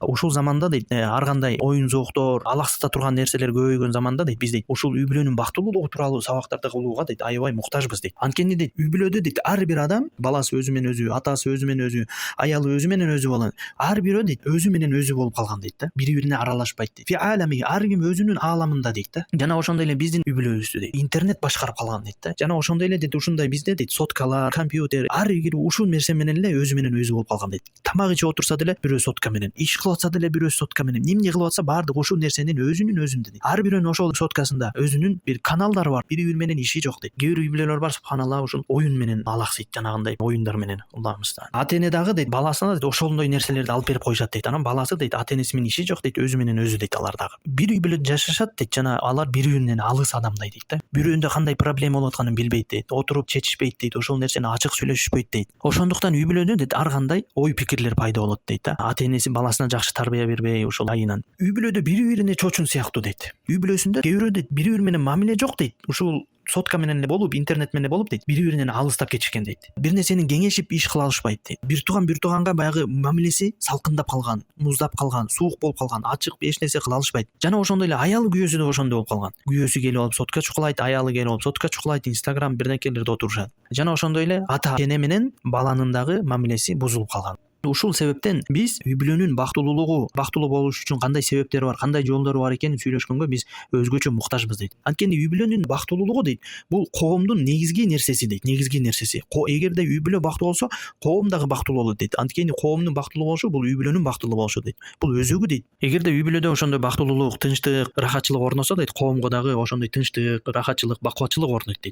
ушул заманда дейт ар кандай оюн зооктор алаксыта турган нерселер көбөйгөн заманда дейт биз дейт ушул үй бүлөнүн бактылуулугу тууралуу сабактарды кылууга дейт аябай муктажбыз дейт. Анткени дейт үй бүлөдө дейт ар бир адам баласы өзү менен өзү, атасы өзү менен өзү, аялы өзү менен өзү болгон ар бирөө дейт өзү менен өзү болуп калган дейт да, бири бирине аралашпайт дейт. Фи алами ар ким өзүнүн ааламында дейт да. Жана ошондой эле биздин үй бүлөбүздү дейт интернет башкарып калган дейт да. Жана ошондой эле дейт ушундай бизде дейт соткалар, компьютер ар бир ушул нерсе менен эле өзү болуп калган дейт. Тамак ичип отурса деле бирөө сотка менен, иш кылып атса деле бирөө сотка менен, эмне кылып атса баардык ушул нерсенин өзүндө дейт. Ар бирөөнүн ошол соткасында өзүнүн бир каналдары бар, бири бири менен иши жок дейт. Кээ бир үй бүлөлөр бар субханалла ушул оюн менен алаксыйт, жанагындай оюндар менен Аллах мустаан. Ата эне дагы дейт баласына дейт ошондой нерселерди алып берип коюшат дейт. Анан баласы дейт ата энеси менен иши жок дейт, өзү менен өзү дейт алар дагы. Бир үй бүлөдө жашашат дейт, жана алар бири биринен алыс адамдай дейт да. Бирөөнүндө кандай проблема болуп атканын билбейт дейт, отуруп чечишпейт дейт, ошол нерсени ачык сүйлөшүшпөйт дейт. Ошондуктан үй бүлөдө дейт ар кандай ой пикирлер пайда болот дейт да. Ата энеси баласына жакшы тарбия бербей ошол айынан үй бүлөдө бири бирине чочун сыяктуу дейт. Үй бүлөсүндө кээ бирөө дейт бири бири менен мамиле жок дейт. Ушул сотка менен эле болуп, интернет менен болуп дейт, бири биринен алыстап кетишкен дейт. Бир нерсени кеңешип иш кыла алышпайт дейт. Бир тууганга баягы мамилеси салкындап калган, муздап калган, суук болуп калган, ачык эч нерсе кыла алышпайт. Жана ошондой эле аял күйөөсү да ошондой болуп калган. Күйөөсү келип алып сотка чукулайт, аялы келип алып сотка чукулайт, Instagram бирнекелерде отурушат. Жана ошондой эле ата эне менен баланын дагы мамилеси бузулуп калган. Ушул себептен биз үй бүлөнүн бактылуу болуш үчүн кандай себептери бар, кандай жолдору бар экенин сүйлөшкөнгө биз өзгөчө муктажбыз дейт. Анткени үй бүлөнүн бактылуулугу дейт бул коомдун негизги нерсеси дейт, негизги нерсеси. Эгерде үй бүлө бактылуу болсо, коом дагы бактылуу болот дейт. Анткени коомдун бактылуу болушу бул үй бүлөнүн бактылуу болушу дейт. Бул өзөгү дейт. Эгерде үй бүлөдө ошондой бактылуулук, тынчтык, рахатчылык орносо дейт, коомго дагы ошондой тынчтык, рахатчылык, бакубатчылык орнойт дейт.